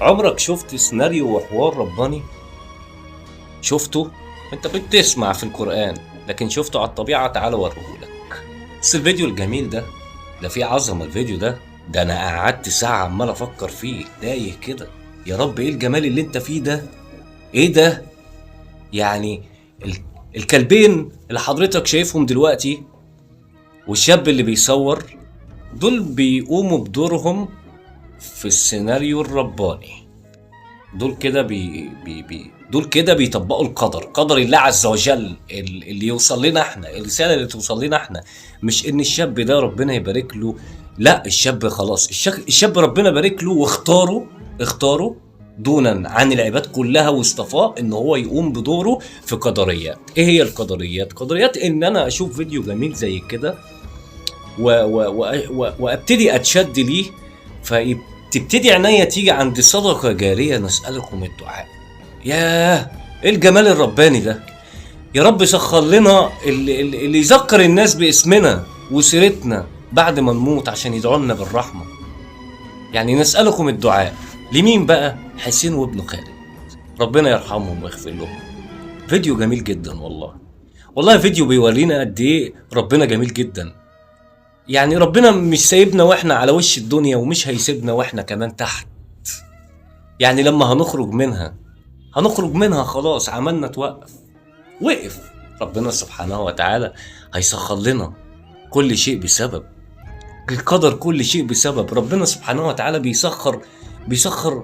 عمرك شفت سيناريو وحوار رباني؟ شفته؟ انت بتسمع في القرآن، لكن شفته على الطبيعة. تعال اوريهولك. بس الفيديو الجميل ده فيه عظمة. الفيديو ده انا قعدت ساعة عمال افكر فيه تايه كده. يا رب ايه الجمال اللي انت فيه ده؟ ايه ده؟ يعني ال... الكلبين اللي حضرتك شايفهم دلوقتي والشاب اللي بيصور، دول بيقوموا بدورهم في السيناريو الرباني. دول كده دول كده بيطبقوا قدر الله عز وجل اللي يوصل لنا احنا، الرساله اللي توصل لنا احنا. مش ان الشاب ده ربنا يبارك له، لا، الشاب خلاص، الشاب ربنا بارك له اختاره دونا عن العباد كلها، واصطفاه ان هو يقوم بدوره في قدريات. ايه هي القدريات؟ قدريات ان انا اشوف فيديو جميل زي كده وابتدي اتشد ليه، فتبتدي عينيا تيجي عند صدقة جارية نسألكم الدعاء. ياه، ايه الجمال الرباني ده! يا رب سخر لنا اللي يذكر الناس باسمنا وسيرتنا بعد ما نموت عشان يدعوا لنا بالرحمة. يعني نسألكم الدعاء لمين بقى؟ حسين وابنه خالد، ربنا يرحمهم ويغفر لهم. فيديو جميل جدا والله فيديو بيورينا قد ايه ربنا جميل جدا. يعني ربنا مش سايبنا واحنا على وش الدنيا، ومش هيسيبنا واحنا كمان تحت. يعني لما هنخرج منها خلاص، عملنا وقف ربنا سبحانه وتعالى هيسخر لنا كل شيء بسبب القدر. كل شيء بسبب ربنا سبحانه وتعالى بيسخر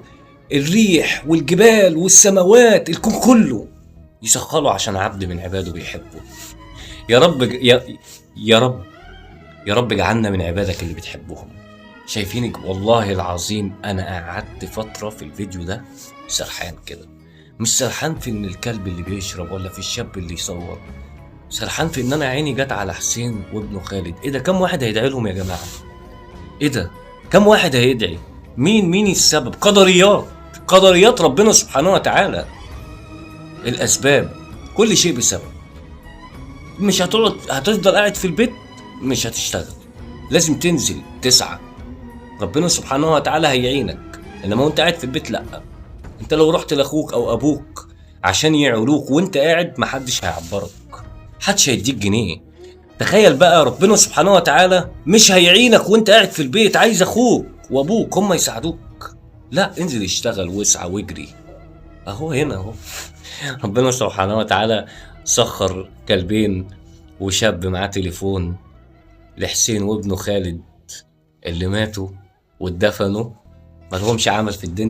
الريح والجبال والسماوات، الكون كله يسخره عشان عبد من عباده بيحبه. يا رب يا رب اجعلنا من عبادك اللي بتحبهم. شايفينك والله العظيم، انا قعدت فترة في الفيديو ده سرحان كده. مش سرحان في ان الكلب اللي بيشرب ولا في الشاب اللي يصور، سرحان في ان انا عيني جت على حسين وابنه خالد. ايه ده؟ كم واحد هيدعي لهم يا جماعة؟ ايه ده؟ كم واحد هيدعي؟ مين السبب؟ قدريات ربنا سبحانه وتعالى. الاسباب، كل شيء بسبب. مش هتفضل قاعد في البيت، مش هتشتغل، لازم تنزل تسعى. ربنا سبحانه وتعالى هيعينك، انما وانت قاعد في البيت لا. انت لو رحت لاخوك او ابوك عشان يعولوك وانت قاعد، محدش هيعبرك، محدش هيديك جنيه. تخيل بقى ربنا سبحانه وتعالى مش هيعينك وانت قاعد في البيت، عايز اخوك وابوك هم يساعدوك. لا، انزل اشتغل واسعى واجري. اهو هنا اهو ربنا سبحانه وتعالى سخر كلبين وشاب معاه تليفون لحسين وابنه خالد اللي ماتوا واتدفنوا، ملهمش عمل في الدنيا.